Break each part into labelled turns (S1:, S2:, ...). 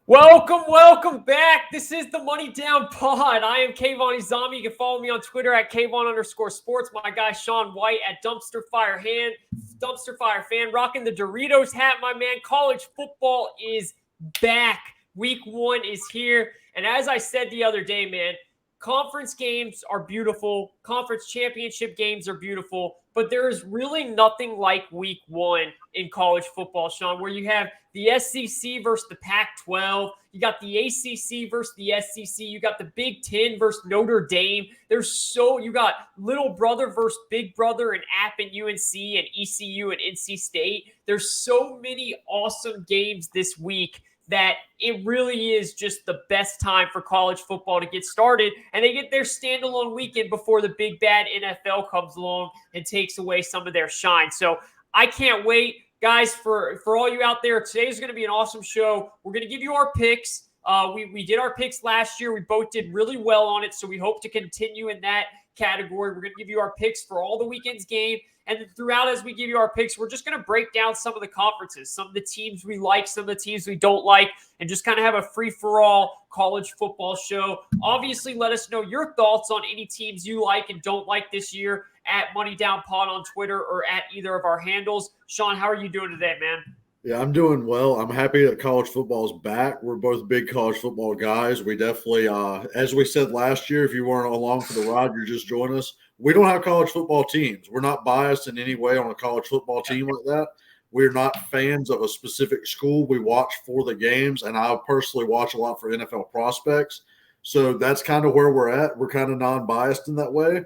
S1: Welcome back. This is the Money Down Pod. I am Kayvon Izami. You can follow me on Twitter at Kayvon_sports. My guy Sean White at Dumpster Fire Fan, rocking the Doritos hat, my man. College football is back. Week 1 is here. And as I said the other day, man, conference games are beautiful. Conference championship games are beautiful. But there is really nothing like week 1 in college football, Sean, where you have the SEC versus the Pac-12. You got the ACC versus the SEC. You got the Big Ten versus Notre Dame. You got little brother versus big brother in App and UNC and ECU and NC State. There's so many awesome games this week that it really is just the best time for college football to get started. And they get their standalone weekend before the big bad NFL comes along and takes away some of their shine. So I can't wait. Guys, for all you out there, today's going to be an awesome show. We're going to give you our picks. We did our picks last year. We both did really well on it, so we hope to continue in that category. We're going to give you our picks for all the weekend's game. And then throughout, as we give you our picks, we're just going to break down some of the conferences, some of the teams we like, some of the teams we don't like, and just kind of have a free-for-all college football show. Obviously, let us know your thoughts on any teams you like and don't like this year at Money Down Pod on Twitter or at either of our handles. Sean, how are you doing today, man?
S2: Yeah, I'm doing well. I'm happy that college football is back. We're both big college football guys. We definitely, as we said last year, if you weren't along for the ride, you're just joining us. We don't have college football teams. We're not biased in any way on a college football team like that. We're not fans of a specific school. We watch for the games, and I personally watch a lot for NFL prospects. So that's kind of where we're at. We're kind of non-biased in that way.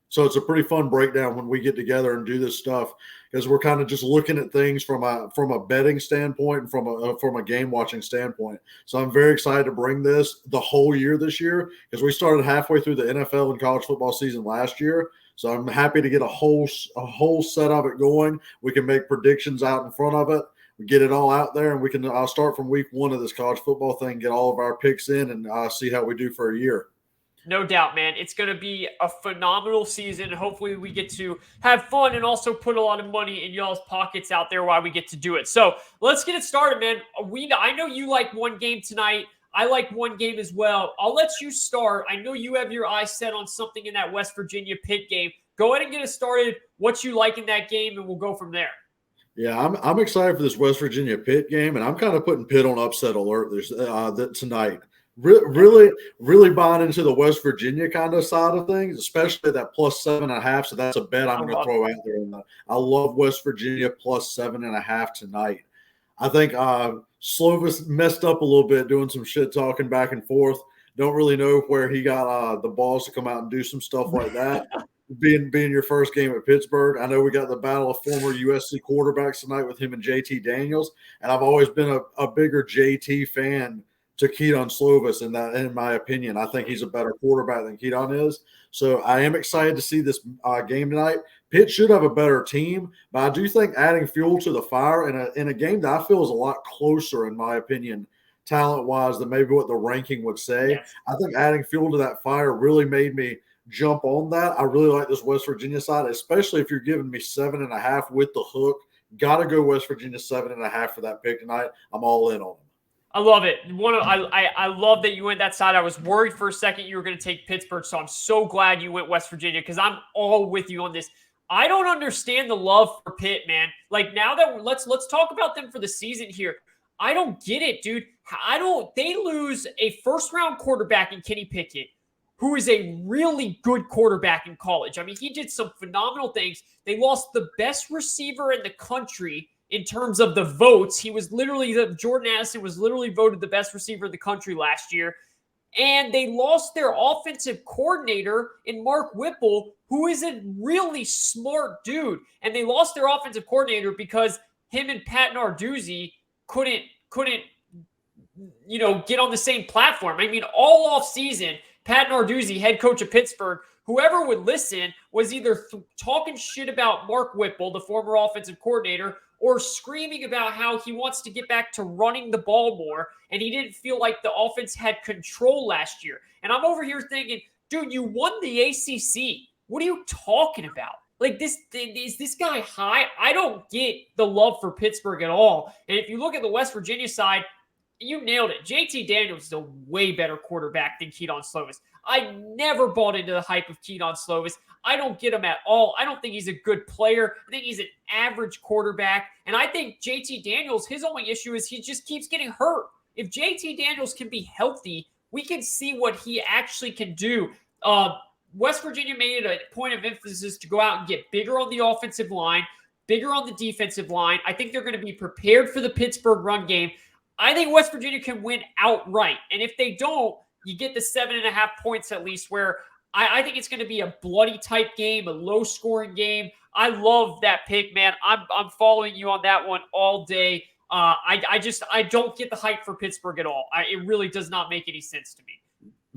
S2: So it's a pretty fun breakdown when we get together and do this stuff because we're kind of just looking at things from a betting standpoint and from a game watching standpoint. So I'm very excited to bring this the whole year this year because we started halfway through the NFL and college football season last year. So I'm happy to get a whole set of it going. We can make predictions out in front of it. We get it all out there, and we can start from week 1 of this college football thing, get all of our picks in, and see how we do for a year.
S1: No doubt, man. It's going to be a phenomenal season. Hopefully we get to have fun and also put a lot of money in y'all's pockets out there while we get to do it. So let's get it started, man. I know you like one game tonight. I like one game as well. I'll let you start. I know you have your eyes set on something in that West Virginia Pitt game. Go ahead and get us started. What you like in that game, and we'll go from there.
S2: Yeah, I'm excited for this West Virginia Pitt game, and I'm kind of putting Pitt on upset alert tonight. Really buying into the West Virginia kind of side of things, especially that plus 7.5. So that's a bet I'm going to throw out there. I love West Virginia plus 7.5 tonight. I think Slovis messed up a little bit doing some shit talking back and forth. Don't really know where he got the balls to come out and do some stuff like that. being your first game at Pittsburgh. I know we got the battle of former USC quarterbacks tonight with him and JT Daniels. And I've always been a bigger JT fan to Keaton Slovis in my opinion. I think he's a better quarterback than Keaton is. So I am excited to see this game tonight. Pitt should have a better team, but I do think adding fuel to the fire in a game that I feel is a lot closer, in my opinion, talent-wise, than maybe what the ranking would say. Yes. I think adding fuel to that fire really made me jump on that. I really like this West Virginia side, especially if you're giving me 7.5 with the hook. Got to go West Virginia 7.5 for that pick tonight. I'm all in on them.
S1: I love it. I love that you went that side. I was worried for a second you were going to take Pittsburgh, so I'm so glad you went West Virginia because I'm all with you on this. I don't understand the love for Pitt, man. Like now that let's talk about them for the season here. I don't get it, dude. They lose a first-round quarterback in Kenny Pickett, who is a really good quarterback in college. I mean, he did some phenomenal things. They lost the best receiver in the country in terms of the votes. Jordan Addison was literally voted the best receiver in the country last year. And they lost their offensive coordinator in Mark Whipple, who is a really smart dude. And they lost their offensive coordinator because him and Pat Narduzzi couldn't get on the same platform. I mean, all off season, Pat Narduzzi, head coach of Pittsburgh, whoever would listen was either talking shit about Mark Whipple, the former offensive coordinator, or screaming about how he wants to get back to running the ball more, and he didn't feel like the offense had control last year. And I'm over here thinking, dude, you won the ACC. What are you talking about? Like, is this guy high? I don't get the love for Pittsburgh at all. And if you look at the West Virginia side, You nailed it. JT Daniels is a way better quarterback than Keaton Slovis. I never bought into the hype of Keaton Slovis. I don't get him at all. I don't think he's a good player. I think he's an average quarterback. And I think JT Daniels, his only issue is he just keeps getting hurt. If JT Daniels can be healthy, we can see what he actually can do. West Virginia made it a point of emphasis to go out and get bigger on the offensive line, bigger on the defensive line. I think they're going to be prepared for the Pittsburgh run game. I think West Virginia can win outright. And if they don't, you get the 7.5 points at least, where I think it's going to be a bloody type game, a low scoring game. I love that pick, man. I'm following you on that one all day. I don't get the hype for Pittsburgh at all. It really does not make any sense to me.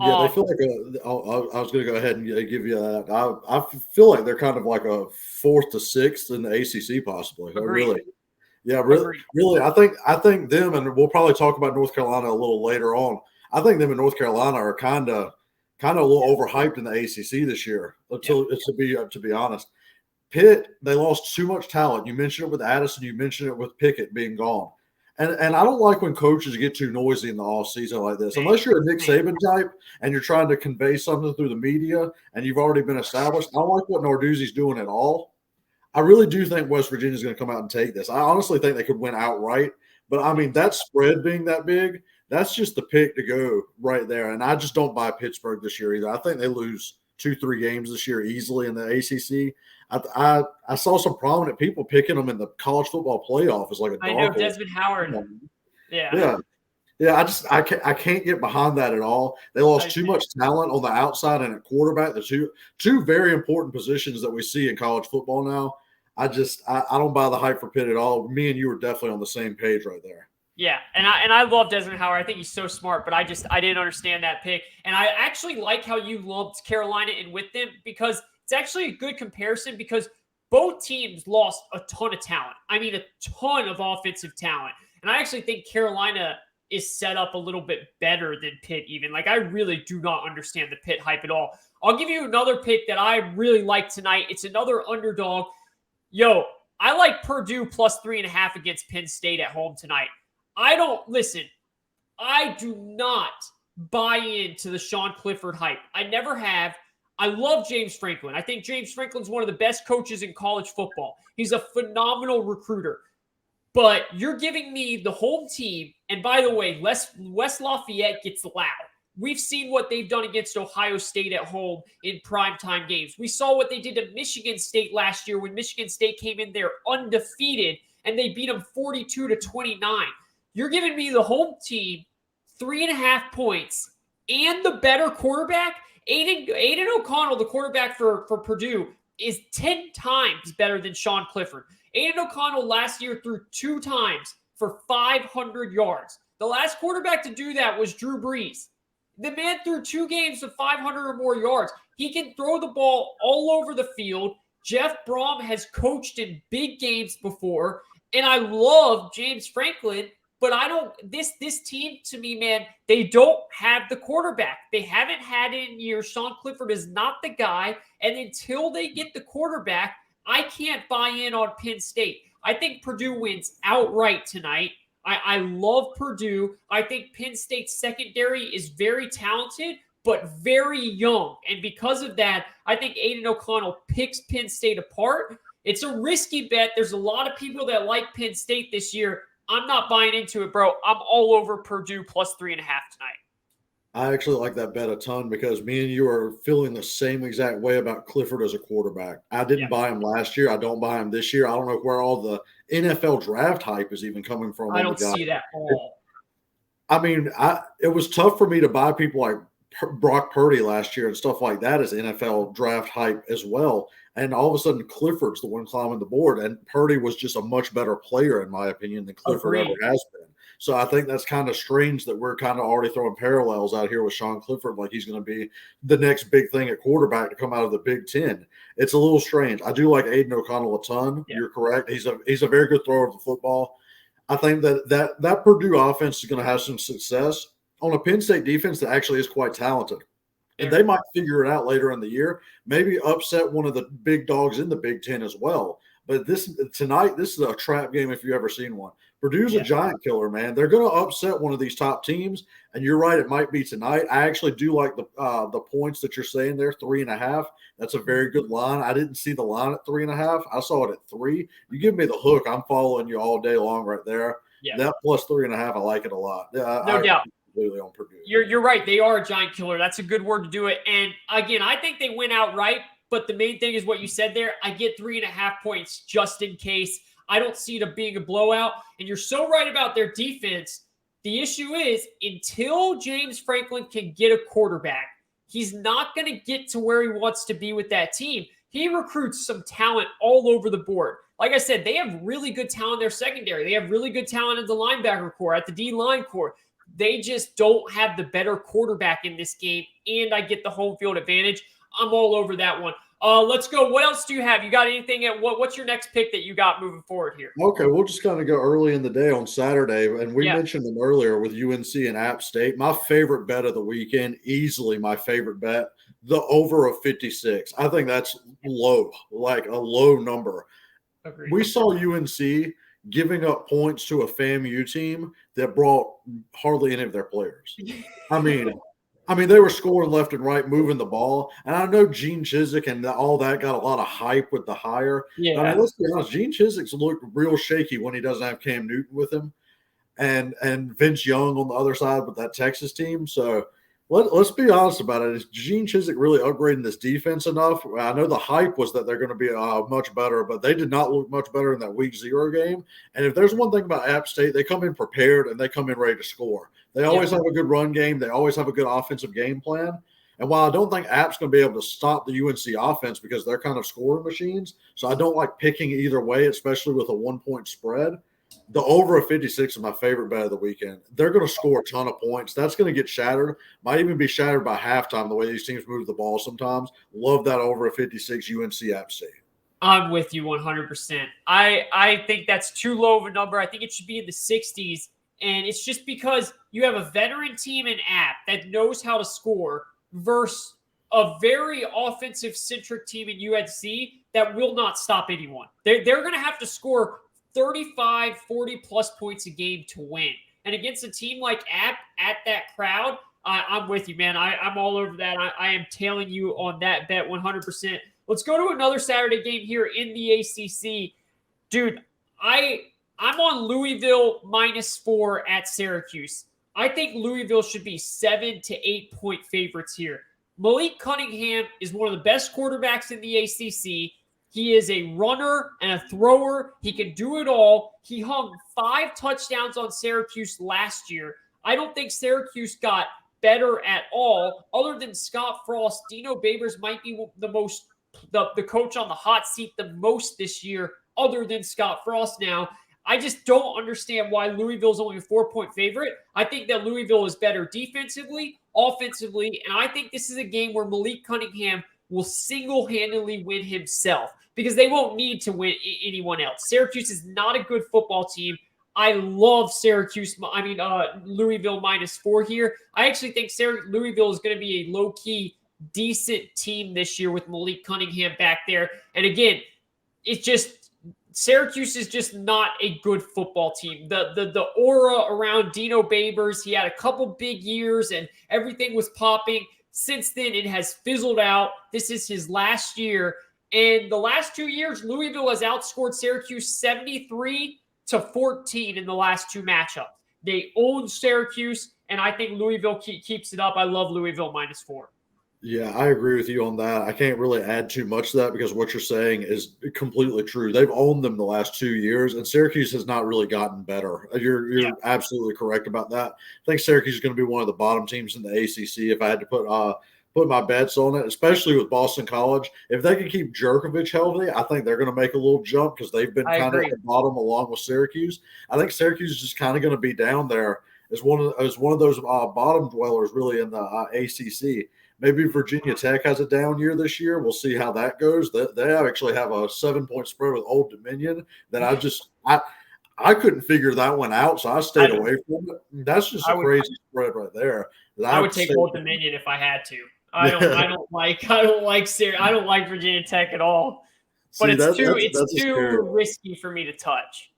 S2: Yeah, they feel like I was going to go ahead and give you that. I feel like they're kind of like a 4th to 6th in the ACC, possibly. Really, yeah, really. I think them, and we'll probably talk about North Carolina a little later on. I think them and North Carolina are kind of a little overhyped in the ACC this year. To be honest, Pitt, they lost too much talent. You mentioned it with Addison. You mentioned it with Pickett being gone. And I don't like when coaches get too noisy in the offseason like this. Unless you're a Nick Saban type and you're trying to convey something through the media and you've already been established, I don't like what Narduzzi's doing at all. I really do think West Virginia's going to come out and take this. I honestly think they could win outright. But, I mean, that spread being that big, that's just the pick to go right there. And I just don't buy Pittsburgh this year either. I think they lose 2-3 games this year easily in the ACC. I saw some prominent people picking them in the college football playoff as like a dog.
S1: I know, Desmond Howard.
S2: Yeah. I can't get behind that at all. They lost too much talent on the outside and at quarterback. The two very important positions that we see in college football now. I don't buy the hype for Pitt at all. Me and you are definitely on the same page right there.
S1: Yeah, and I love Desmond Howard. I think he's so smart, but I didn't understand that pick. And I actually like how you lumped Carolina in with them, because it's actually a good comparison, because both teams lost a ton of talent. I mean, a ton of offensive talent. And I actually think Carolina is set up a little bit better than Pitt even. Like, I really do not understand the Pitt hype at all. I'll give you another pick that I really like tonight. It's another underdog. I like Purdue plus 3.5 against Penn State at home tonight. I do not buy into the Sean Clifford hype. I never have. I love James Franklin. I think James Franklin's one of the best coaches in college football. He's a phenomenal recruiter. But you're giving me the home team. And by the way, West Lafayette gets loud. We've seen what they've done against Ohio State at home in primetime games. We saw what they did to Michigan State last year when Michigan State came in there undefeated and they beat them 42-29. You're giving me the home team 3.5 points and the better quarterback. Aiden O'Connell, the quarterback for Purdue, is 10 times better than Sean Clifford. Aiden O'Connell last year threw 2 times for 500 yards. The last quarterback to do that was Drew Brees. The man threw 2 games of 500 or more yards. He can throw the ball all over the field. Jeff Brom has coached in big games before, and I love James Franklin. But this team, to me, man, they don't have the quarterback. They haven't had it in years. Sean Clifford is not the guy. And until they get the quarterback, I can't buy in on Penn State. I think Purdue wins outright tonight. I love Purdue. I think Penn State's secondary is very talented, but very young. And because of that, I think Aiden O'Connell picks Penn State apart. It's a risky bet. There's a lot of people that like Penn State this year. I'm not buying into it, bro. I'm all over Purdue plus 3.5 tonight.
S2: I actually like that bet a ton because me and you are feeling the same exact way about Clifford as a quarterback. I didn't buy him last year. I don't buy him this year. I don't know where all the NFL draft hype is even coming from.
S1: I don't see that at all.
S2: I mean, it was tough for me to buy people like Brock Purdy last year and stuff like that as NFL draft hype as well. And all of a sudden, Clifford's the one climbing the board. And Purdy was just a much better player, in my opinion, than Clifford ever has been. So I think that's kind of strange that we're kind of already throwing parallels out here with Sean Clifford, like he's going to be the next big thing at quarterback to come out of the Big Ten. It's a little strange. I do like Aiden O'Connell a ton. Yeah. You're correct. He's a very good thrower of the football. I think that Purdue offense is going to have some success on a Penn State defense that actually is quite talented. And they might figure it out later in the year, maybe upset one of the big dogs in the Big Ten as well. But this is a trap game if you've ever seen one. Purdue's a giant killer, man. They're going to upset one of these top teams, and you're right, it might be tonight. I actually do like the points that you're saying there, 3.5. That's a very good line. I didn't see the line at 3.5. I saw it at 3. You give me the hook, I'm following you all day long right there. Yeah. That plus 3.5, I like it a lot.
S1: No doubt.
S2: Completely on Purdue.
S1: You're right. They are a giant killer. That's a good word to do it. And again, I think they win outright. But the main thing is what you said there. I get 3.5 points just in case. I don't see it being a blowout. And you're so right about their defense. The issue is until James Franklin can get a quarterback, he's not going to get to where he wants to be with that team. He recruits some talent all over the board. Like I said, they have really good talent in their secondary. They have really good talent in the linebacker core, at the D-line core. They just don't have the better quarterback in this game, and I get the home field advantage. I'm all over that one. Let's go. What else do you have? You got anything at what's your next pick that you got moving forward here?
S2: Okay, we'll just kind of go early in the day on Saturday. And we mentioned them earlier with UNC and App State. My favorite bet of the weekend, easily my favorite bet, the over of 56. I think that's low, like a low number. Agreed. We saw UNC giving up points to a FAMU team that brought hardly any of their players. I mean, they were scoring left and right, moving the ball. And I know Gene Chizik and all that got a lot of hype with the hire. Yeah. I mean, let's be honest, Gene Chizik's looked real shaky when he doesn't have Cam Newton with him and Vince Young on the other side with that Texas team. So let's be honest about it. Is Gene Chizik really upgrading this defense enough? I know the hype was that they're going to be much better, but they did not look much better in that Week 0 game. And if there's one thing about App State, they come in prepared and they come in ready to score. They always have a good run game. They always have a good offensive game plan. And while I don't think App's going to be able to stop the UNC offense because they're kind of scoring machines, so I don't like picking either way, especially with a 1-point spread. The over of 56 is my favorite bet of the weekend. They're going to score a ton of points. That's going to get shattered. Might even be shattered by halftime the way these teams move the ball sometimes. Love that over of 56 UNC App State.
S1: I'm with you 100%. I think that's too low of a number. I think it should be in the 60s. And it's just because you have a veteran team in App that knows how to score versus a very offensive-centric team in UNC that will not stop anyone. They're going to have to score 35, 40-plus points a game to win. And against a team like App at that crowd, I'm with you, man. I'm all over that. I am tailing you on that bet 100%. Let's go to another Saturday game here in the ACC. Dude, I'm on Louisville -4 at Syracuse. I think Louisville should be 7 to 8 point favorites here. Malik Cunningham is one of the best quarterbacks in the ACC. He is a runner and a thrower. He can do it all. He hung 5 touchdowns on Syracuse last year. I don't think Syracuse got better at all. Other than Scott Frost, Dino Babers might be the coach on the hot seat the most this year, other than Scott Frost now. I just don't understand why Louisville is only a 4-point favorite. I think that Louisville is better defensively, offensively, and I think this is a game where Malik Cunningham will single-handedly win himself because they won't need to win anyone else. Syracuse is not a good football team. I love Louisville -4 here. I actually think Louisville is going to be a low-key decent team this year with Malik Cunningham back there. And again, it's just Syracuse is just not a good football team. The aura around Dino Babers, he had a couple big years and everything was popping. Since then, it has fizzled out. This is his last year. And the last 2 years, Louisville has outscored Syracuse 73-14 in the last 2 matchups. They own Syracuse, and I think Louisville keeps it up. I love Louisville -4.
S2: Yeah, I agree with you on that. I can't really add too much to that because what you're saying is completely true. They've owned them the last 2 years, and Syracuse has not really gotten better. You're absolutely correct about that. I think Syracuse is going to be one of the bottom teams in the ACC if I had to put my bets on it, especially with Boston College. If they can keep Jerkovich healthy, I think they're going to make a little jump because they've been kind of at the bottom along with Syracuse. I think Syracuse is just kind of going to be down there as one of those bottom dwellers really in the ACC. Maybe Virginia Tech has a down year this year. We'll see how that goes. They actually have a 7-point spread with Old Dominion that I couldn't figure that one out, so I stayed away from it. That's just a crazy spread right there.
S1: I would take Old Dominion if I had to. I don't like Virginia Tech at all. but
S2: See,
S1: it's
S2: that's a
S1: too
S2: scary.
S1: risky for me to touch.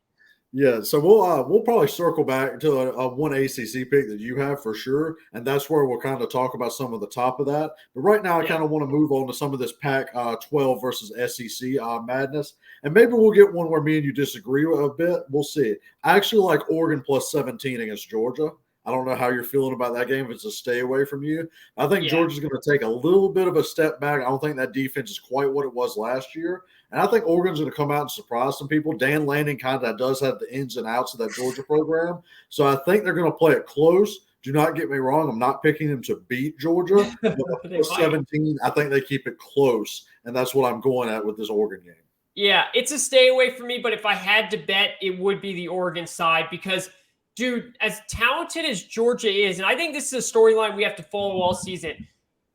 S2: Yeah, so we'll probably circle back to a one ACC pick that you have for sure, and that's where we'll kind of talk about some of the top of that. But right now, I
S1: Yeah.
S2: kind of want to move on to some of this Pac-12 versus SEC madness, and maybe we'll get one where me and you disagree a bit. We'll see. I actually like Oregon plus 17 against Georgia. I don't know how you're feeling about that game. If it's a stay away from you, I think
S1: Yeah.
S2: Georgia's going to take a little bit of a step back. I don't think that defense is quite what it was last year. And I think Oregon's going to come out and surprise some people. Dan Lanning kind of does have the ins and outs of that Georgia program. So I think they're going to play it close. Do not get me wrong. I'm not picking them to beat Georgia. But plus 17, I think they keep it close. And that's what I'm going at with this Oregon game.
S1: Yeah, it's a stay away for me. But if I had to bet, it would be the Oregon side because, dude, as talented as Georgia is, and I think this is a storyline we have to follow all season,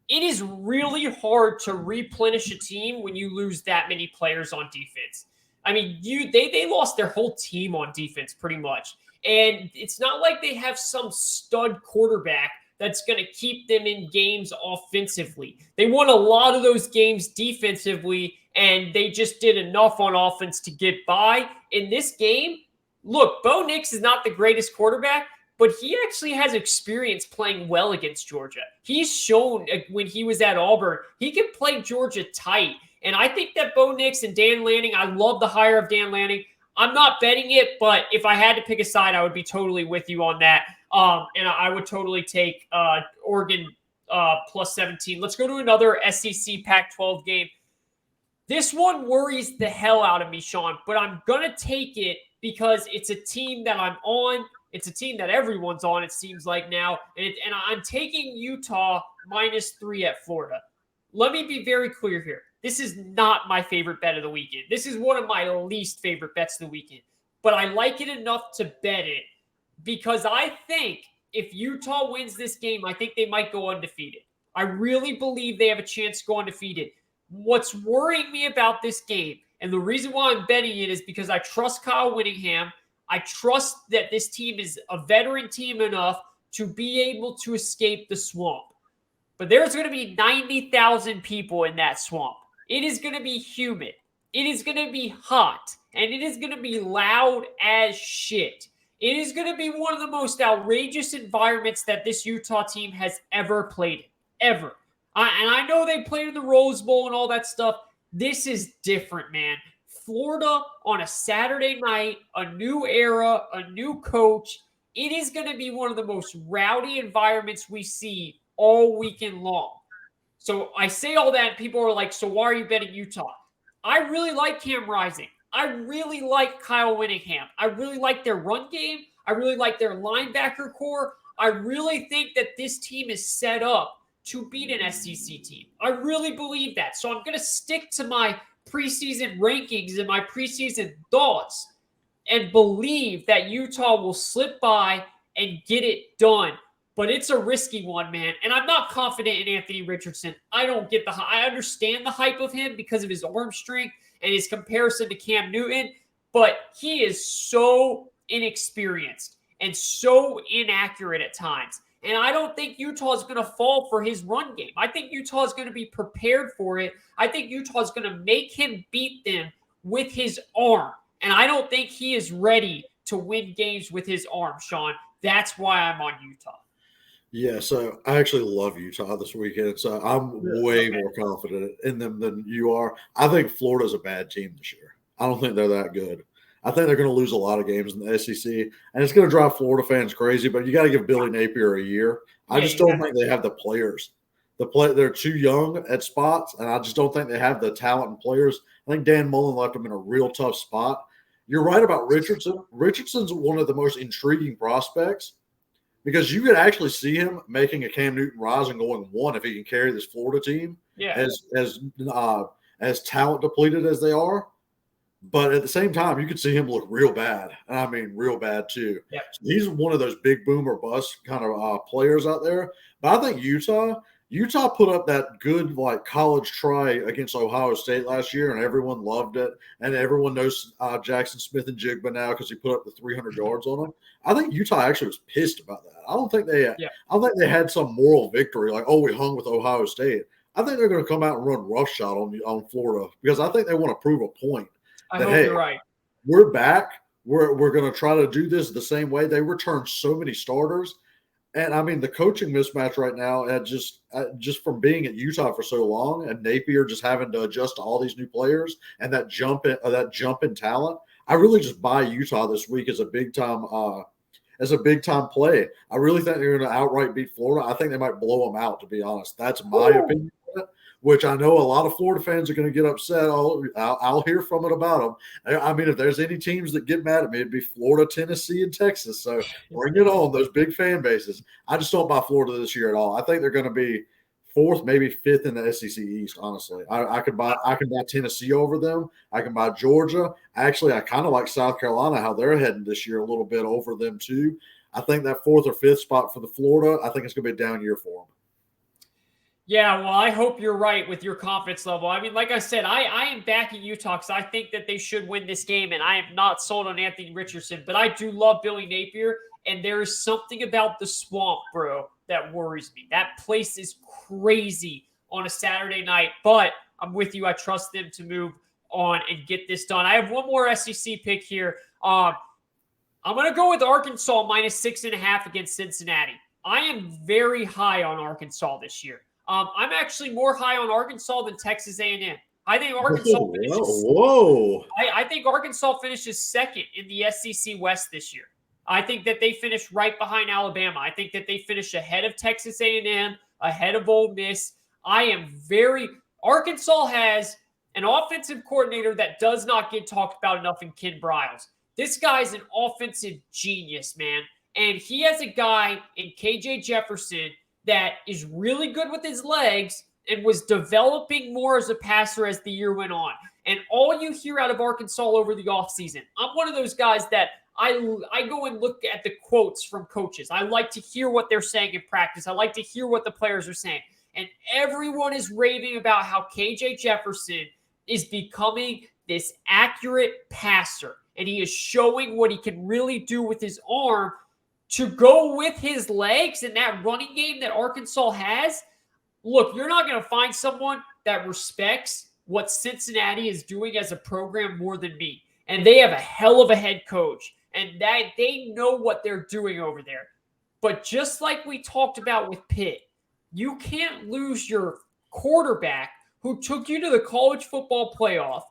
S1: it is really hard to replenish a team when you lose that many players on defense. I mean, they lost their whole team on defense pretty much. And it's not like they have some stud quarterback that's going to keep them in games offensively. They won a lot of those games defensively, and they just did enough on offense to get by. In this game, look, Bo Nix is not the greatest quarterback, but he actually has experience playing well against Georgia. He's shown when he was at Auburn, he can play Georgia tight. And I think that Bo Nix and Dan Lanning, I love the hire of Dan Lanning. I'm not betting it, but if I had to pick a side, I would be totally with you on that. And I would totally take Oregon plus 17. Let's go to another SEC Pac-12 game. This one worries the hell out of me, Sean, but I'm going to take it because it's a team that I'm on. It's a team that everyone's on, it seems like now. And I'm taking Utah -3 at Florida. Let me be very clear here. This is not my favorite bet of the weekend. This is one of my least favorite bets of the weekend. But I like it enough to bet it because I think if Utah wins this game, I think they might go undefeated. I really believe they have a chance to go undefeated. What's worrying me about this game, and the reason why I'm betting it is because I trust Kyle Whittingham. I trust that this team is a veteran team enough to be able to escape the swamp. But there's going to be 90,000 people in that swamp. It is going to be humid. It is going to be hot. And it is going to be loud as shit. It is going to be one of the most outrageous environments that this Utah team has ever played in. Ever. And I know they played in the Rose Bowl and all that stuff. This is different, man. Florida on a Saturday night, a new era, a new coach. It is going to be one of the most rowdy environments we see all weekend long. So I say all that, and people are like, so why are you betting Utah? I really like Cam Rising. I really like Kyle Whittingham. I really like their run game. I really like their linebacker core. I really think that this team is set up to beat an SEC team. I really believe that. So I'm going to stick to my preseason rankings and my preseason thoughts and believe that Utah will slip by and get it done. But it's a risky one, man. And I'm not confident in Anthony Richardson. I understand the hype of him because of his arm strength and his comparison to Cam Newton, but he is so inexperienced and so inaccurate at times. And I don't think Utah is going to fall for his run game. I think Utah is going to be prepared for it. I think Utah is going to make him beat them with his arm. And I don't think he is ready to win games with his arm, Sean. That's why I'm on Utah.
S2: Yeah, so I actually love Utah this weekend. So I'm way more confident in them than you are. I think Florida's a bad team this year. I don't think they're that good. I think they're going to lose a lot of games in the SEC, and it's going to drive Florida fans crazy, but you got to give Billy Napier a year. I just don't think they have the players. They're too young at spots, and I just don't think they have the talent and players. I think Dan Mullen left them in a real tough spot. You're right about Richardson. Richardson's one of the most intriguing prospects because you could actually see him making a Cam Newton rise and going one if he can carry this Florida team as talent depleted as they are. But at the same time, you could see him look real bad. And I mean, real bad too.
S1: Yep.
S2: So he's one of those big boom or bust kind of players out there. But I think Utah put up that good college try against Ohio State last year, and everyone loved it. And everyone knows Jackson Smith and Jigba now because he put up the 300 yards on them. I think Utah actually was pissed about that. I don't think they had some moral victory like, oh, we hung with Ohio State. I think they're going to come out and run roughshod on Florida because I think they want to prove a point.
S1: I hope you're right.
S2: We're back. We're going to try to do this the same way. They returned so many starters. And I mean, the coaching mismatch right now, just from being at Utah for so long, and Napier just having to adjust to all these new players and that jump in talent, I really just buy Utah this week as a big time play. I really think they're going to outright beat Florida. I think they might blow them out. To be honest, that's my opinion. Which I know a lot of Florida fans are going to get upset. I'll hear from it about them. I mean, if there's any teams that get mad at me, it'd be Florida, Tennessee, and Texas. So bring it on, those big fan bases. I just don't buy Florida this year at all. I think they're going to be fourth, maybe fifth in the SEC East, honestly. I can buy Tennessee over them. I can buy Georgia. Actually, I kind of like South Carolina, how they're heading this year a little bit over them too. I think that fourth or fifth spot for the Florida, I think it's going to be a down year for them.
S1: Yeah, well, I hope you're right with your confidence level. I mean, like I said, I am backing Utah because I think that they should win this game, and I am not sold on Anthony Richardson, but I do love Billy Napier, and there is something about the swamp, bro, that worries me. That place is crazy on a Saturday night, but I'm with you. I trust them to move on and get this done. I have one more SEC pick here. I'm going to go with Arkansas minus 6.5 against Cincinnati. I am very high on Arkansas this year. I'm actually more high on Arkansas than Texas A&M. I think Arkansas I think Arkansas finishes second in the SEC West this year. I think that they finish right behind Alabama. I think that they finish ahead of Texas A&M, ahead of Ole Miss. Arkansas has an offensive coordinator that does not get talked about enough in Ken Briles. This guy's an offensive genius, man. And he has a guy in KJ Jefferson that is really good with his legs and was developing more as a passer as the year went on. And all you hear out of Arkansas over the offseason, I'm one of those guys that I go and look at the quotes from coaches. I like to hear what they're saying in practice. I like to hear what the players are saying. And everyone is raving about how KJ Jefferson is becoming this accurate passer. And he is showing what he can really do with his arm to go with his legs and that running game that Arkansas has. Look, you're not going to find someone that respects what Cincinnati is doing as a program more than me. And they have a hell of a head coach, and that they know what they're doing over there. But just like we talked about with Pitt, you can't lose your quarterback who took you to the college football playoff,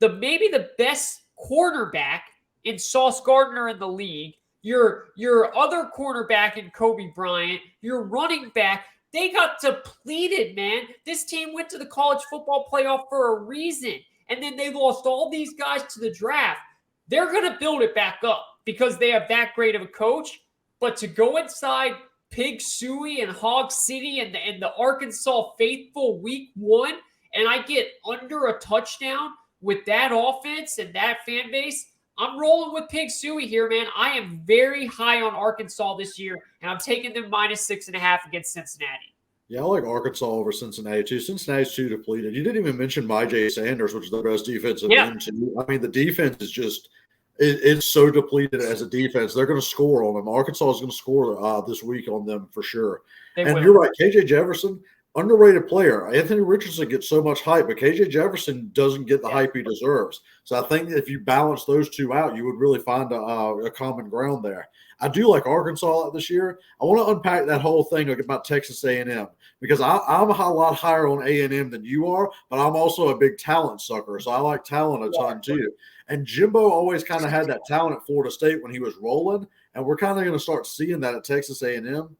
S1: maybe the best quarterback in Sauce Gardner in the league, your other cornerback in Kobe Bryant, your running back. They got depleted, man. This team went to the college football playoff for a reason. And then they lost all these guys to the draft. They're going to build it back up because they have that great of a coach. But to go inside Pig Suey and Hog City and the Arkansas faithful week 1, and I get under a touchdown with that offense and that fan base, I'm rolling with Pig Suey here, man. I am very high on Arkansas this year, and I'm taking them minus 6.5 against Cincinnati.
S2: Yeah, I like Arkansas over Cincinnati, too. Cincinnati's too depleted. You didn't even mention Myjai Sanders, which is the best defensive end, too. I mean, the defense is just it's so depleted as a defense. They're going to score on them. Arkansas is going to score this week on them for sure. You're right, KJ Jefferson, underrated player. Anthony Richardson gets so much hype, but KJ Jefferson doesn't get the hype he deserves. So I think if you balance those two out, you would really find a common ground there. I do like Arkansas this year. I want to unpack that whole thing about Texas A&M because I'm a lot higher on A&M than you are, but I'm also a big talent sucker, so I like talent a ton too. And Jimbo always kind of had that talent at Florida State when he was rolling, and we're kind of going to start seeing that at Texas A&M.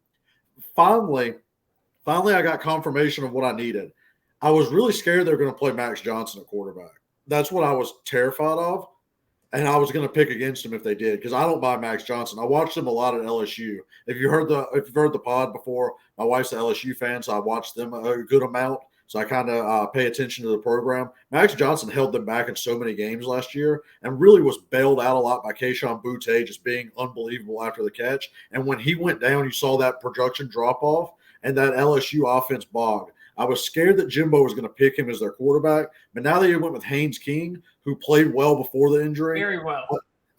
S2: Finally, I got confirmation of what I needed. I was really scared they were going to play Max Johnson at quarterback. That's what I was terrified of, and I was going to pick against him if they did because I don't buy Max Johnson. I watched him a lot at LSU. If you've heard the pod before, my wife's an LSU fan, so I watched them a good amount. So I kind of pay attention to the program. Max Johnson held them back in so many games last year and really was bailed out a lot by Kayshon Boutte just being unbelievable after the catch. And when he went down, you saw that production drop off and that LSU offense bogged. I was scared that Jimbo was going to pick him as their quarterback, but now they went with Haynes King, who played well before the injury.
S1: Very well.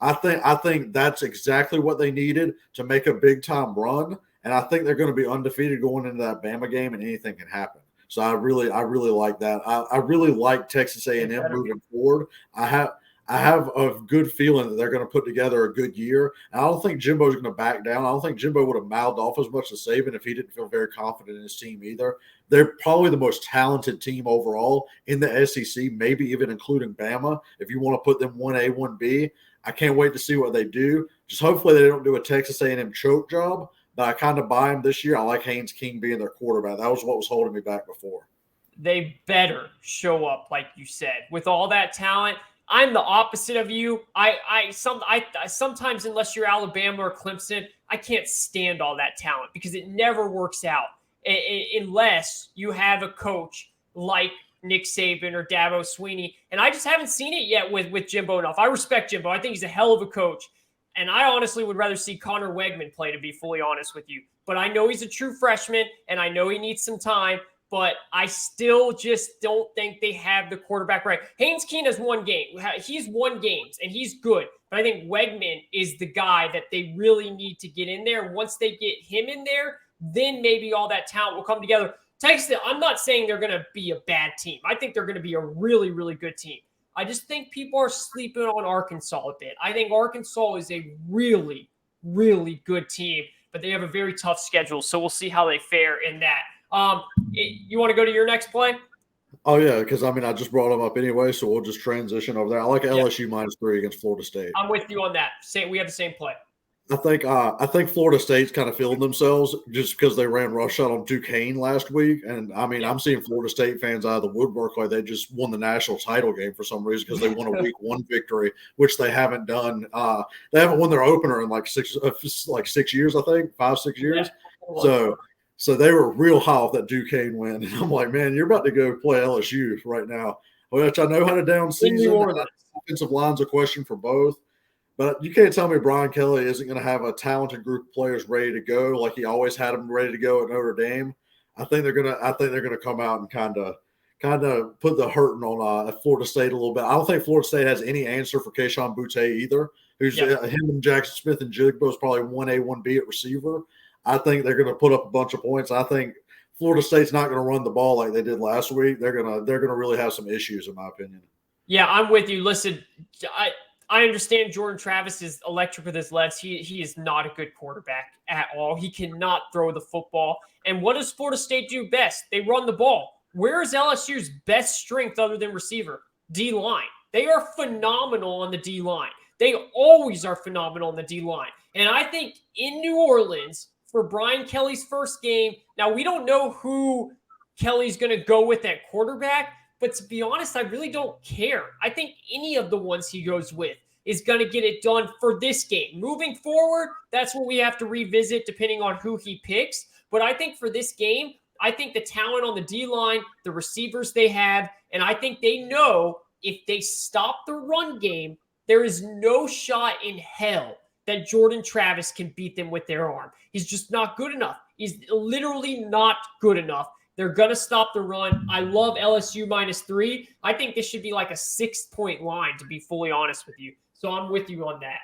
S2: I think that's exactly what they needed to make a big-time run, and I think they're going to be undefeated going into that Bama game, and anything can happen. So I really like that. I really like Texas A&M moving forward. I have a good feeling that they're going to put together a good year. And I don't think Jimbo's going to back down. I don't think Jimbo would have mouthed off as much to Saban if he didn't feel very confident in his team either. They're probably the most talented team overall in the SEC, maybe even including Bama. If you want to put them 1A, 1B, I can't wait to see what they do. Just hopefully they don't do a Texas A&M choke job. But I kind of buy them this year. I like Haynes King being their quarterback. That was what was holding me back before.
S1: They better show up, like you said, with all that talent. I'm the opposite of you. I sometimes, unless you're Alabama or Clemson, I can't stand all that talent because it never works out unless you have a coach like Nick Saban or Dabo Swinney. And I just haven't seen it yet with Jimbo enough. I respect Jimbo. I think he's a hell of a coach. And I honestly would rather see Connor Wegman play, to be fully honest with you. But I know he's a true freshman, and I know he needs some time. But I still just don't think they have the quarterback right. Haynes King has one game. He's won games, and he's good. But I think Wegman is the guy that they really need to get in there. Once they get him in there, then maybe all that talent will come together. Texas, I'm not saying they're going to be a bad team. I think they're going to be a really, really good team. I just think people are sleeping on Arkansas a bit. I think Arkansas is a really, really good team, but they have a very tough schedule. So we'll see how they fare in that. You want to go to your next play?
S2: Oh, yeah, because, I just brought them up anyway, so we'll just transition over there. I like LSU -3 against Florida State.
S1: I'm with you on that. We have the same play.
S2: I think Florida State's kind of feeling themselves just because they ran roughshod on Duquesne last week. And, I'm seeing Florida State fans out of the woodwork like they just won the national title game for some reason because they won a week 1 victory, which they haven't done. They haven't won their opener in like 6 years, I think, 5-6 years. Yeah. So they were real high off that Duquesne win. And I'm like, man, you're about to go play LSU right now, which I know how to down season. Offensive line's a question for both. But you can't tell me Brian Kelly isn't going to have a talented group of players ready to go like he always had them ready to go at Notre Dame. I think they're going to come out and kind of put the hurting on Florida State a little bit. I don't think Florida State has any answer for Keyshawn Boutte either. Him and Jackson Smith and Jigbo is probably 1A, 1B at receiver. I think they're going to put up a bunch of points. I think Florida State's not going to run the ball like they did last week. They're going to really have some issues, in my opinion.
S1: Yeah, I'm with you. Listen, I understand Jordan Travis is electric with his legs. He is not a good quarterback at all. He cannot throw the football. And what does Florida State do best? They run the ball. Where is LSU's best strength other than receiver? D-line. They are phenomenal on the D-line. They always are phenomenal on the D-line. And I think in New Orleans, for Brian Kelly's first game, now we don't know who Kelly's going to go with at quarterback, but to be honest, I really don't care. I think any of the ones he goes with is going to get it done for this game. Moving forward, that's what we have to revisit depending on who he picks. But I think for this game, I think the talent on the D-line, the receivers they have, and I think they know if they stop the run game, there is no shot in hell that Jordan Travis can beat them with their arm. He's just not good enough. He's literally not good enough. They're going to stop the run. I love LSU -3. I think this should be like a 6-point line, to be fully honest with you. So I'm with you on that.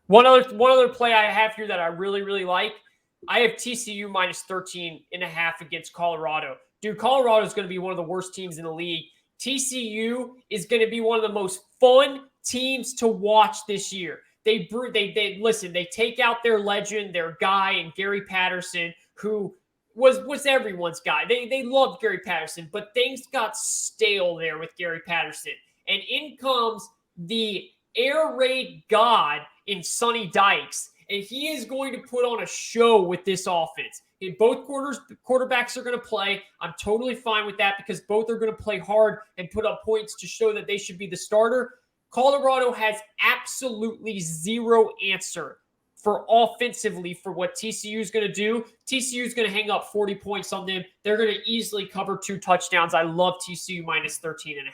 S1: One other play I have here that I really, really like. I have TCU -13.5 against Colorado. Dude, Colorado is going to be one of the worst teams in the league. TCU is going to be one of the most fun teams to watch this year. They listen, they take out their legend, their guy, and Gary Patterson, who was everyone's guy. They loved Gary Patterson, but things got stale there with Gary Patterson. And in comes the air raid god in Sonny Dykes, and he is going to put on a show with this offense. In both quarters, quarterbacks are going to play. I'm totally fine with that because both are going to play hard and put up points to show that they should be the starter. Colorado has absolutely zero answer for offensively for what TCU is going to do. TCU is going to hang up 40 points on them. They're going to easily cover 2 touchdowns. I love TCU -13.5.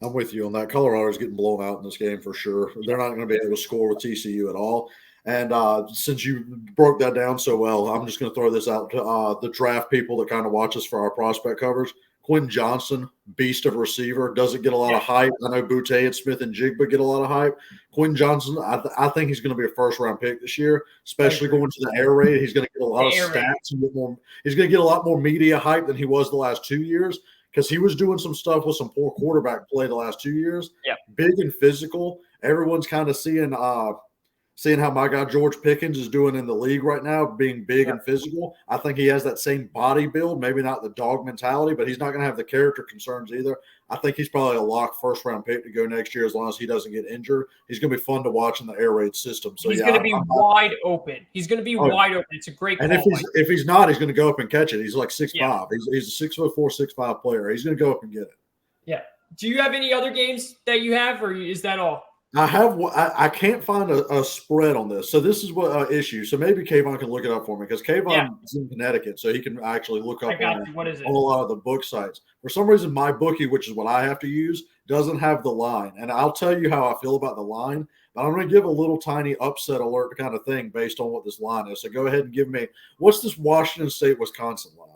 S2: I'm with you on that. Colorado's getting blown out in this game for sure. They're not going to be able to score with TCU at all. And since you broke that down so well, I'm just going to throw this out to the draft people that kind of watch us for our prospect covers. Quinn Johnson, beast of a receiver, doesn't get a lot of hype. I know Boutte and Smith and Jigba get a lot of hype. Quinn Johnson, I think he's going to be a first-round pick this year, especially going to the air raid. He's going to get a lot of stats. And he's going to get a lot more media hype than he was the last 2 years because he was doing some stuff with some poor quarterback play the last 2 years.
S1: Yeah. Big
S2: and physical. Everyone's kind of seeing how my guy George Pickens is doing in the league right now, being big and physical. I think he has that same body build, maybe not the dog mentality, but he's not going to have the character concerns either. I think he's probably a lock first-round pick to go next year as long as he doesn't get injured. He's going to be fun to watch in the air raid system. So
S1: he's going to be wide open. He's going to be wide open. It's a great call.
S2: And if he's not, he's going to go up and catch it. He's like 6'5". He's a 6'4", 6'5" player. He's going to go up and get it.
S1: Yeah. Do you have any other games that you have, or is that all?
S2: I can't find a spread on this. So this is what issue. So maybe Kayvon can look it up for me because Kayvon is in Connecticut, so he can actually look up
S1: what is it?
S2: On a lot of the book sites. For some reason, my bookie, which is what I have to use, doesn't have the line. And I'll tell you how I feel about the line, but I'm going to give a little tiny upset alert kind of thing based on what this line is. So go ahead and give me – what's this Washington State-Wisconsin line?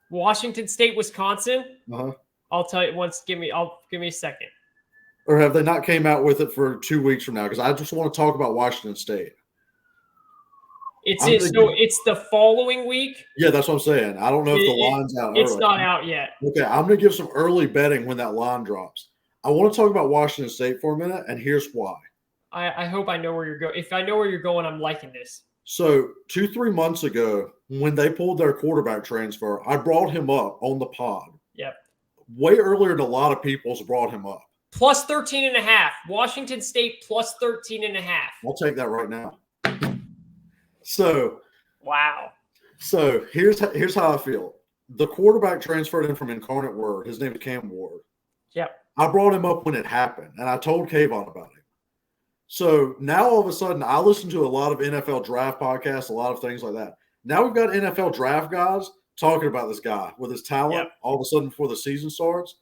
S1: Washington State-Wisconsin?
S2: Uh-huh.
S1: I'll tell you once. Give me a second.
S2: Or have they not came out with it for 2 weeks from now? Because I just want to talk about Washington State.
S1: It's the following week.
S2: Yeah, that's what I'm saying. I don't know if the line's out.
S1: It's not out yet.
S2: Okay, I'm going to give some early betting when that line drops. I want to talk about Washington State for a minute, and here's why.
S1: I hope I know where you're going. If I know where you're going, I'm liking this.
S2: So 2-3 months ago, when they pulled their quarterback transfer, I brought him up on the pod.
S1: Yep.
S2: Way earlier than a lot of people's brought him up.
S1: Plus 13.5. Washington State plus 13.5.
S2: I'll take that right now. So,
S1: wow.
S2: So here's how I feel. The quarterback transferred in from Incarnate Word. His name is Cam Ward.
S1: Yep.
S2: I brought him up when it happened, and I told Kayvon about it. So now all of a sudden, I listen to a lot of NFL draft podcasts, a lot of things like that. Now we've got NFL draft guys talking about this guy with his talent. All of a sudden, before the season starts,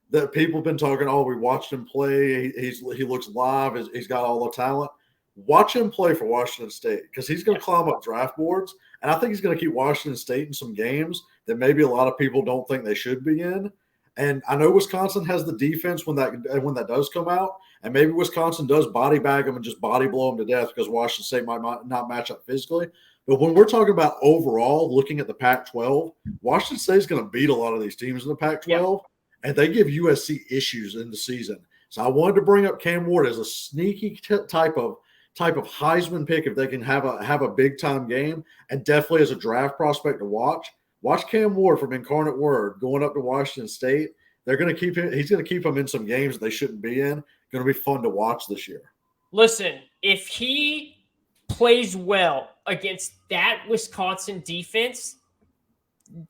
S2: that people have been talking. Oh, we watched him play. He looks live. He's got all the talent. Watch him play for Washington State because he's going to climb up draft boards, and I think he's going to keep Washington State in some games that maybe a lot of people don't think they should be in. And I know Wisconsin has the defense when that does come out, and maybe Wisconsin does body bag them and just body blow them to death because Washington State might not match up physically. But when we're talking about overall, looking at the Pac-12, Washington State is going to beat a lot of these teams in the Pac-12, and they give USC issues in the season. So I wanted to bring up Cam Ward as a sneaky type of Heisman pick if they can have a big time game, and definitely as a draft prospect to watch. Watch Cam Ward from Incarnate Word going up to Washington State. They're going to keep him. He's going to keep him in some games that they shouldn't be in. Going to be fun to watch this year.
S1: Listen, if he plays well against that Wisconsin defense,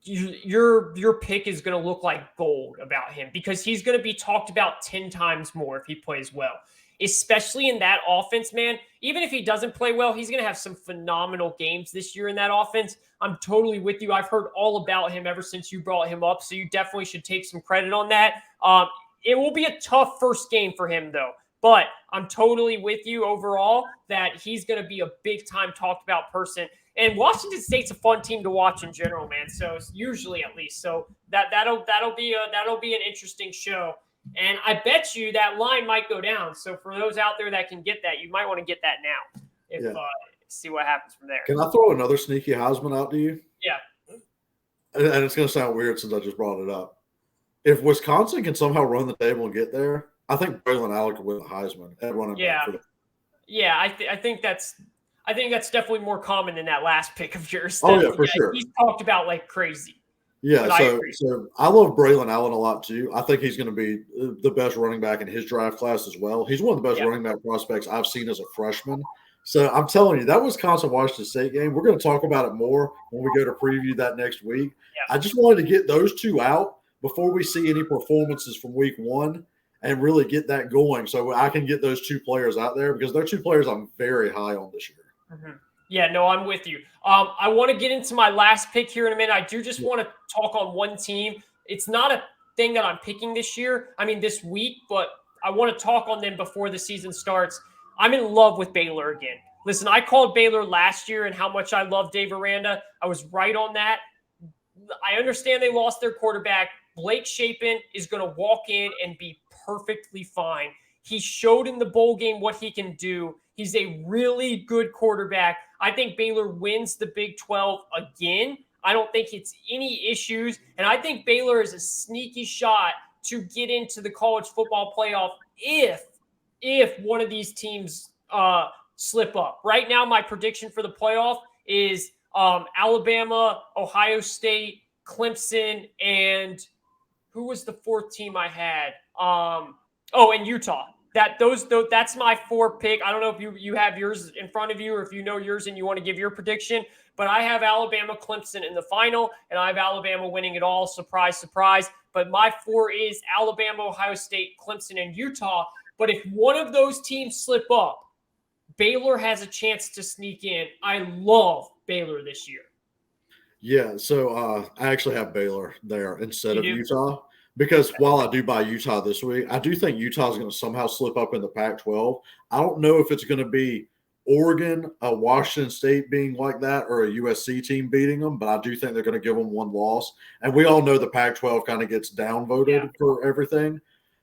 S1: your pick is going to look like gold about him because he's going to be talked about 10 times more if he plays well. Especially in that offense, man. Even if he doesn't play well, he's going to have some phenomenal games this year in that offense. I'm totally with you. I've heard all about him ever since you brought him up, so you definitely should take some credit on that. It will be a tough first game for him, though. But I'm totally with you overall that he's going to be a big-time talked-about person. And Washington State's a fun team to watch in general, man. So usually, at least, so that'll be an interesting show. And I bet you that line might go down. So for those out there that can get that, you might want to get that now. See what happens from there.
S2: Can I throw another sneaky Heisman out to you?
S1: Yeah.
S2: And it's going to sound weird since I just brought it up. If Wisconsin can somehow run the table and get there, I think Braylon Allen could win the Heisman at running back.
S1: Yeah, I think that's definitely more common than that last pick of yours.
S2: Oh yeah, for sure.
S1: He's talked about like crazy.
S2: Yeah, so I love Braylon Allen a lot too. I think he's going to be the best running back in his draft class as well. He's one of the best running back prospects I've seen as a freshman. So I'm telling you, that Wisconsin-Washington State game, we're going to talk about it more when we go to preview that next week. Yeah. I just wanted to get those two out before we see any performances from week one and really get that going so I can get those two players out there because they're two players I'm very high on this year.
S1: Mm-hmm. Yeah, no, I'm with you. I want to get into my last pick here in a minute. I do just want to talk on one team. It's not a thing that I'm picking this week, but I want to talk on them before the season starts. I'm in love with Baylor again. Listen, I called Baylor last year and how much I love Dave Aranda. I was right on that. I understand they lost their quarterback. Blake Shapen is going to walk in and be perfectly fine. He showed in the bowl game what he can do. He's a really good quarterback. I think Baylor wins the Big 12 again. I don't think it's any issues. And I think Baylor is a sneaky shot to get into the college football playoff if one of these teams slip up. Right now, my prediction for the playoff is Alabama, Ohio State, Clemson, and who was the fourth team I had? And Utah. That's my 4 pick. I don't know if you have yours in front of you or if you know yours and you want to give your prediction, but I have Alabama, Clemson in the final, and I have Alabama winning it all. Surprise, surprise. But my 4 is Alabama, Ohio State, Clemson, and Utah. But if one of those teams slip up, Baylor has a chance to sneak in. I love Baylor this year.
S2: Yeah, so I actually have Baylor there instead of Utah. Because while I do buy Utah this week, I do think Utah is going to somehow slip up in the Pac-12. I don't know if it's going to be Oregon, Washington State being like that, or a USC team beating them, but I do think they're going to give them one loss. And we all know the Pac-12 kind of gets downvoted for everything.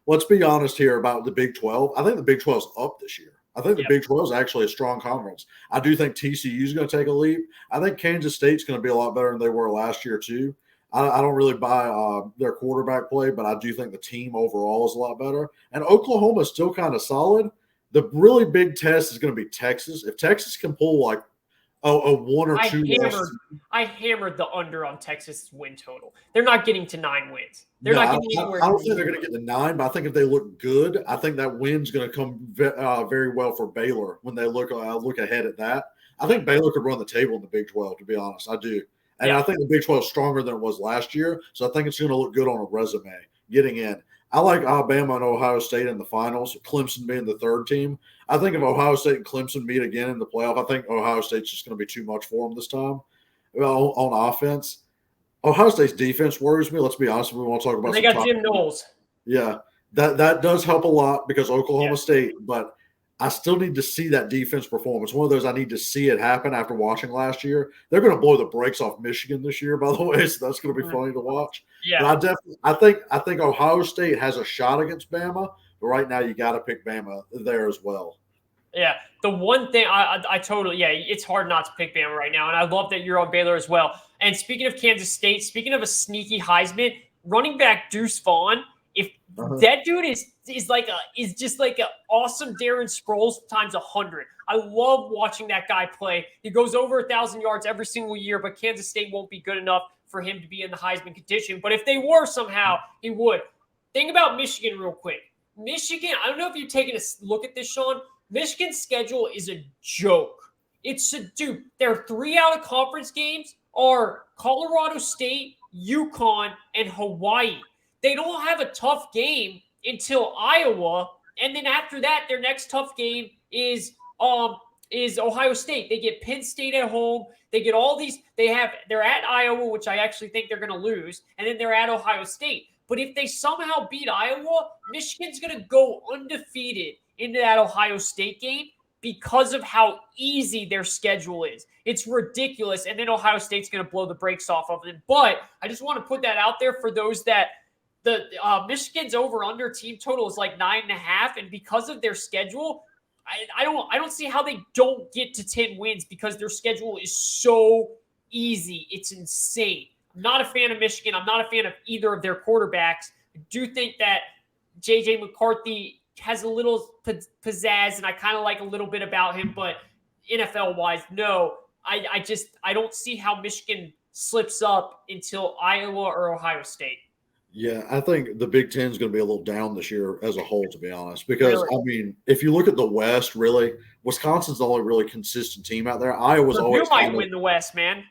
S2: Let's be honest here about the Big 12. I think the Big 12 is up this year. I think the Big 12 is actually a strong conference. I do think TCU is going to take a leap. I think Kansas State's going to be a lot better than they were last year too. I don't really buy their quarterback play, but I do think the team overall is a lot better. And Oklahoma is still kind of solid. The really big test is going to be Texas. If Texas can pull like a 1 or 2 losses.
S1: I hammered the under on Texas win total. They're not getting to 9 wins. They're not getting anywhere.
S2: I don't think they're going to get to 9, but I think if they look good, I think that win's going to come very well for Baylor when they look ahead at that. I think Baylor could run the table in the Big 12, to be honest. I do. And I think the Big 12 is stronger than it was last year, so I think it's going to look good on a resume getting in. I like Alabama and Ohio State in the finals, Clemson being the 3rd team. I think if Ohio State and Clemson meet again in the playoff, I think Ohio State's just going to be too much for them this time on offense. Ohio State's defense worries me. Let's be honest. We want to talk about
S1: they got Jim Knowles.
S2: Yeah, that does help a lot because Oklahoma State, but I still need to see that defense perform. It's one of those I need to see it happen after watching last year. They're going to blow the brakes off Michigan this year, by the way, so that's going to be funny to watch.
S1: Yeah,
S2: but I think Ohio State has a shot against Bama, but right now you got to pick Bama there as well.
S1: Yeah, the one thing I totally it's hard not to pick Bama right now, and I love that you're on Baylor as well. And speaking of Kansas State, speaking of a sneaky Heisman, running back Deuce Vaughn. If that dude is just like an awesome Darren Sproles times 100. I love watching that guy play. He goes over 1,000 yards every single year, but Kansas State won't be good enough for him to be in the Heisman contention. But if they were somehow, he would. Think about Michigan real quick. Michigan, I don't know if you've taken a look at this, Sean. Michigan's schedule is a joke. Their 3 out-of-conference games are Colorado State, UConn, and Hawaii. They don't have a tough game until Iowa, and then after that, their next tough game is Ohio State. They get Penn State at home. They get all these. They're at Iowa, which I actually think they're going to lose, and then they're at Ohio State. But if they somehow beat Iowa, Michigan's going to go undefeated into that Ohio State game because of how easy their schedule is. It's ridiculous, and then Ohio State's going to blow the brakes off of them. But I just want to put that out there for those that. The Michigan's over/under team total is like 9.5, and because of their schedule, I don't see how they don't get to 10 wins because their schedule is so easy. It's insane. I'm not a fan of Michigan. I'm not a fan of either of their quarterbacks. I do think that J.J. McCarthy has a little pizzazz, and I kind of like a little bit about him, but NFL-wise, no. I don't see how Michigan slips up until Iowa or Ohio State.
S2: Yeah, I think the Big Ten is going to be a little down this year as a whole, to be honest. Because, I mean, if you look at the West, really, Wisconsin's the only really consistent team out there. Iowa's always
S1: might win the West, man.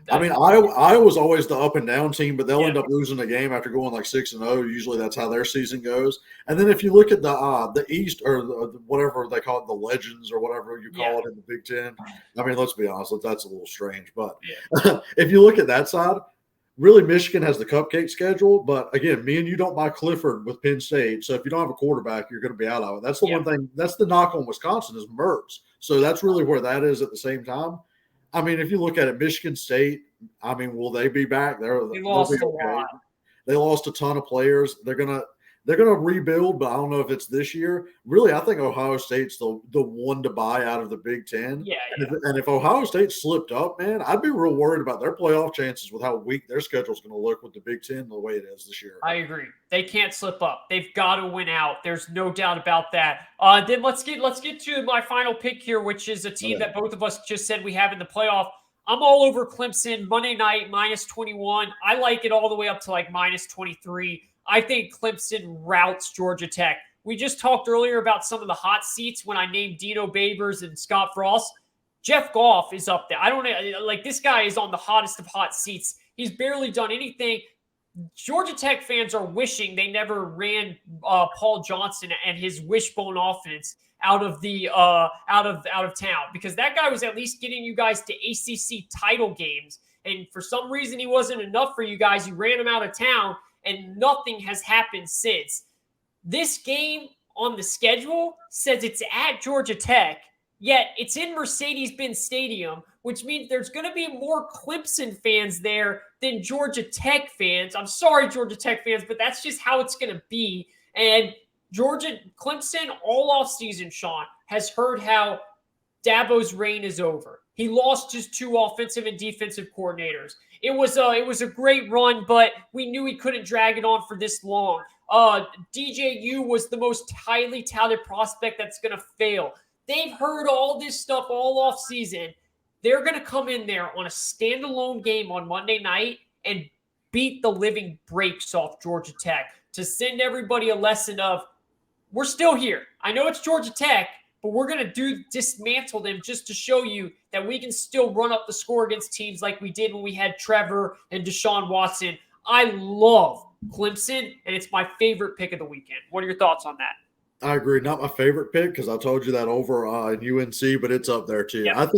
S2: Iowa's always the up and down team, but they'll end up losing the game after going like 6-0. Usually that's how their season goes. And then if you look at the East or whatever they call it, the Legends or whatever you call it in the Big Ten, I mean, let's be honest, that's a little strange. But if you look at that side, really, Michigan has the cupcake schedule, but again, me and you don't buy Clifford with Penn State. So if you don't have a quarterback, you're going to be out of it. That's the one thing. That's the knock on Wisconsin is Mertz. So that's really where that is at the same time. I mean, if you look at it, Michigan State, I mean, will they be back? They'll be okay. They lost a ton of players. They're gonna rebuild, but I don't know if it's this year. Really, I think Ohio State's the one to buy out of the Big Ten.
S1: Yeah.
S2: And if Ohio State slipped up, man, I'd be real worried about their playoff chances with how weak their schedule is going to look with the Big Ten the way it is this year.
S1: I agree. They can't slip up. They've got to win out. There's no doubt about that. Then let's get to my final pick here, which is a team that both of us just said we have in the playoff. I'm all over Clemson Monday night -21. I like it all the way up to like -23. I think Clemson routs Georgia Tech. We just talked earlier about some of the hot seats when I named Dino Babers and Scott Frost. Jeff Goff is up there. I don't know. Like, this guy is on the hottest of hot seats. He's barely done anything. Georgia Tech fans are wishing they never ran Paul Johnson and his wishbone offense out of town, because that guy was at least getting you guys to ACC title games. And for some reason, he wasn't enough for you guys. You ran him out of town, and nothing has happened since. This game on the schedule says it's at Georgia Tech, yet it's in Mercedes-Benz Stadium, which means there's going to be more Clemson fans there than Georgia Tech fans. I'm sorry, Georgia Tech fans, but that's just how it's going to be. And Clemson all offseason, Sean, has heard how Dabo's reign is over. He lost his 2 offensive and defensive coordinators. It was a great run, but we knew he couldn't drag it on for this long. DJU was the most highly touted prospect that's going to fail. They've heard all this stuff all off season. They're going to come in there on a standalone game on Monday night and beat the living breaks off Georgia Tech to send everybody a lesson of, we're still here. I know it's Georgia Tech, but we're going to dismantle them just to show you that we can still run up the score against teams like we did when we had Trevor and Deshaun Watson. I love Clemson, and it's my favorite pick of the weekend. What are your thoughts on that?
S2: I agree. Not my favorite pick, because I told you that over in UNC, but it's up there too. Yep.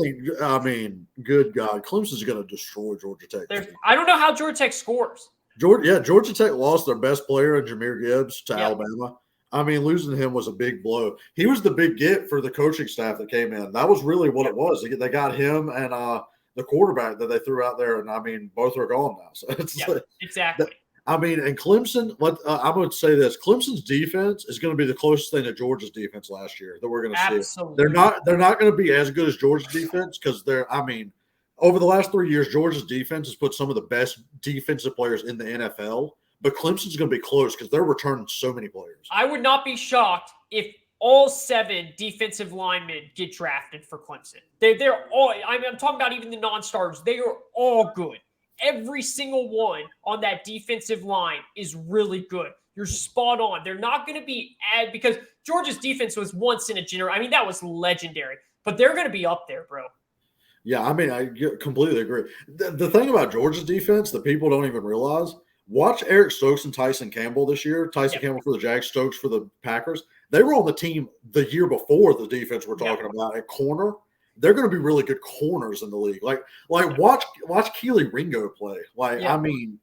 S2: Good God, Clemson's going to destroy Georgia Tech.
S1: I don't know how Georgia Tech scores.
S2: Georgia Tech lost their best player in Jameer Gibbs to Alabama. I mean, losing him was a big blow. He was the big get for the coaching staff that came in. That was really what it was. They got him and the quarterback that they threw out there, and I mean, both are gone now. So
S1: exactly.
S2: And Clemson. I'm going to say this: Clemson's defense is going to be the closest thing to Georgia's defense last year that we're going to see. They're not going to be as good as Georgia's defense, because over the last 3 years, Georgia's defense has put some of the best defensive players in the NFL. But Clemson's going to be close because they're returning so many players.
S1: I would not be shocked if all 7 defensive linemen get drafted for Clemson. They're all – I'm talking about even the non-starters. They are all good. Every single one on that defensive line is really good. You're spot on. They're not going to be – because Georgia's defense was once in a generation. I mean, that was legendary. But they're going to be up there, bro.
S2: Yeah, I mean, I completely agree. The thing about Georgia's defense that people don't even realize – watch Eric Stokes and Tyson Campbell this year. Tyson Campbell for the Jags, Stokes for the Packers. They were on the team the year before the defense we're talking about at corner. They're going to be really good corners in the league. Like watch Keely Ringo play. I mean,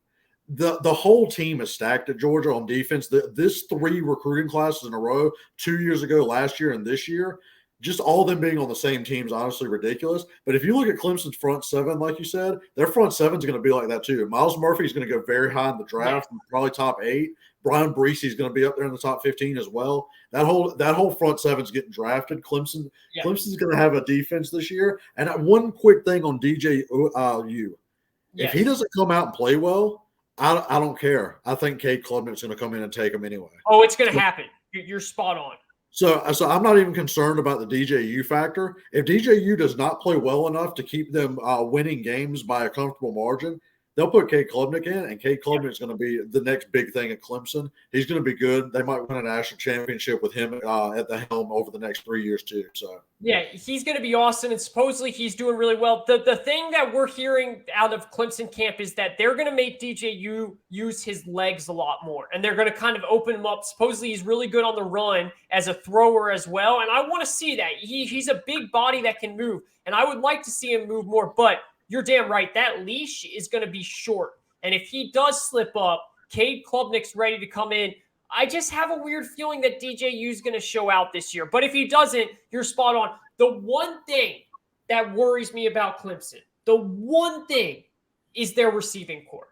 S2: the whole team is stacked at Georgia on defense. This 3 recruiting classes in a row, 2 years ago, last year, and this year, just all of them being on the same team is honestly ridiculous. But if you look at Clemson's front 7, like you said, their front 7 is going to be like that too. Miles Murphy is going to go very high in the draft, probably top 8. Brian Breesy is going to be up there in the top 15 as well. That whole front 7 is getting drafted. Clemson's going to have a defense this year. And one quick thing on DJU. If he doesn't come out and play well, I don't care. I think Cade Klubnik's going to come in and take him anyway.
S1: Oh, it's going to happen. You're spot on.
S2: So I'm not even concerned about the DJU factor. If DJU does not play well enough to keep them winning games by a comfortable margin, they'll put Cade Klubnik in, and Cade Klubnik is going to be the next big thing at Clemson. He's going to be good. They might win a national championship with him at the helm over the next 3 years too. So
S1: yeah, he's going to be awesome, and supposedly he's doing really well. The thing that we're hearing out of Clemson camp is that they're going to make DJU use his legs a lot more, and they're going to kind of open him up. Supposedly he's really good on the run as a thrower as well, and I want to see that. He's a big body that can move, and I would like to see him move more, but you're damn right. That leash is going to be short. And if he does slip up, Cade Klubnik's ready to come in. I just have a weird feeling that DJU is going to show out this year. But if he doesn't, you're spot on. The one thing that worries me about Clemson, the one thing is their receiving core.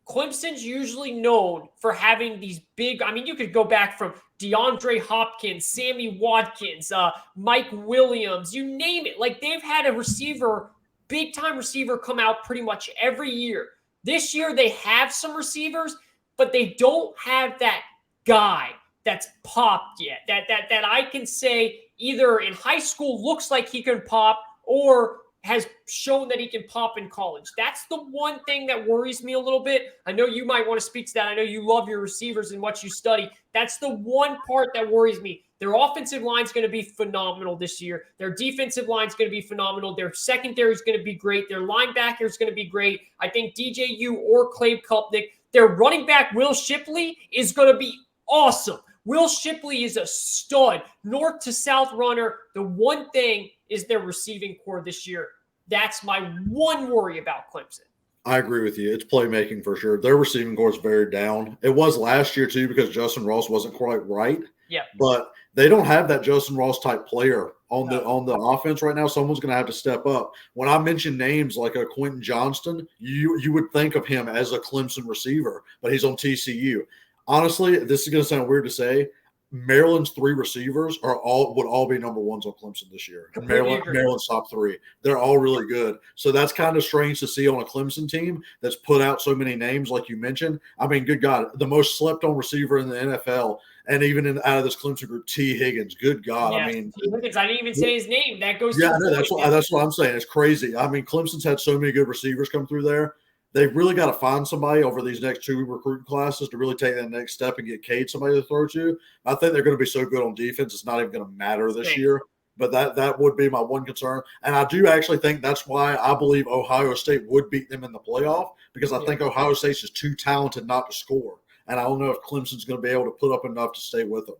S1: Clemson's usually known for having these big, I mean, you could go back from DeAndre Hopkins, Sammy Watkins, Mike Williams, you name it. Like, they've had a receiver, big-time receiver, come out pretty much every year. This year, they have some receivers, but they don't have that guy that's popped yet, that I can say either in high school looks like he can pop or has shown that he can pop in college. That's the one thing that worries me a little bit. I know you might want to speak to that. I know you love your receivers and what you study. That's the one part that worries me. Their offensive line is going to be phenomenal this year. Their defensive line is going to be phenomenal. Their secondary is going to be great. Their linebacker is going to be great. I think DJU or Clay Kupnick. Their running back, Will Shipley, is going to be awesome. Will Shipley is a stud, north to south runner. The one thing is their receiving core this year. That's my one worry about Clemson.
S2: I agree with you. It's playmaking for sure. Their receiving core is very down. It was last year too because Justin Ross wasn't quite right.
S1: Yeah.
S2: But they don't have that Justin Ross type player on the offense right now. Someone's going to have to step up. When I mention names like a Quentin Johnston, you would think of him as a Clemson receiver, but he's on TCU. Honestly, this is going to sound weird to say. Maryland's 3 receivers would all be number ones on Clemson this year. Maryland's top 3. They're all really good. So that's kind of strange to see on a Clemson team that's put out so many names like you mentioned. I mean, good God, the most slept on receiver in the NFL, and even out of this Clemson group, T. Higgins. Good God.
S1: Yes,
S2: I mean,
S1: T. Higgins, I didn't even say his name. That goes
S2: yeah, that's what I'm saying. It's crazy. I mean, Clemson's had so many good receivers come through there. They've really got to find somebody over these next 2 recruiting classes to really take that next step and get Cade somebody to throw to. I think they're going to be so good on defense, it's not even going to matter this year. But that would be my one concern. And I do actually think that's why I believe Ohio State would beat them in the playoff, because I think Ohio State's just too talented not to score. And I don't know if Clemson's going to be able to put up enough to stay with them.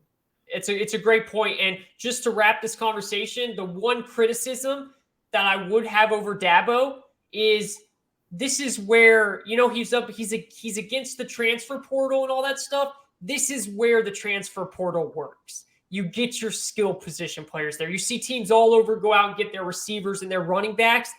S1: It's a great point. And just to wrap this conversation, the one criticism that I would have over Dabo is – this is where, he's against the transfer portal and all that stuff. This is where the transfer portal works. You get your skill position players there. You see teams all over go out and get their receivers and their running backs.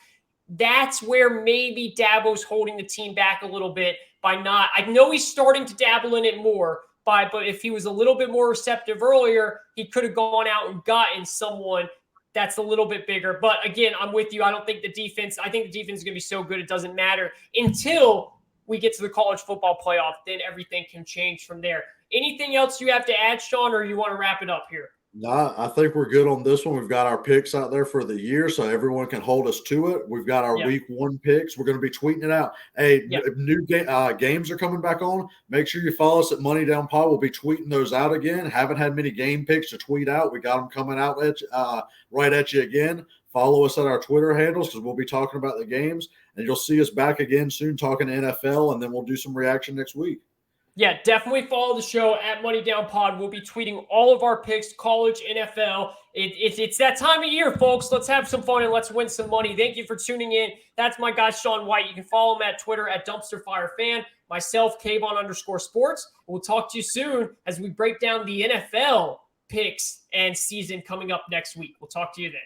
S1: That's where maybe Dabo's holding the team back a little bit by not. I know he's starting to dabble in it more, but if he was a little bit more receptive earlier, he could have gone out and gotten someone that's a little bit bigger. But again, I'm with you. I think the defense is going to be so good it doesn't matter until we get to the college football playoff. Then everything can change from there. Anything else you have to add, Sean, or you want to wrap it up here?
S2: No, I think we're good on this one. We've got our picks out there for the year, so everyone can hold us to it. We've got our week 1 picks. We're going to be tweeting it out. Hey, new games are coming back on. Make sure you follow us at Money Down Pod. We'll be tweeting those out again. Haven't had many game picks to tweet out. We got them coming out right at you again. Follow us at our Twitter handles because we'll be talking about the games, and you'll see us back again soon talking NFL, and then we'll do some reaction next week.
S1: Yeah, definitely follow the show at Money Down Pod. We'll be tweeting all of our picks, college, NFL. It's that time of year, folks. Let's have some fun and let's win some money. Thank you for tuning in. That's my guy, Sean White. You can follow him at Twitter at DumpsterFireFan. Myself, Kayvon_sports. We'll talk to you soon as we break down the NFL picks and season coming up next week. We'll talk to you then.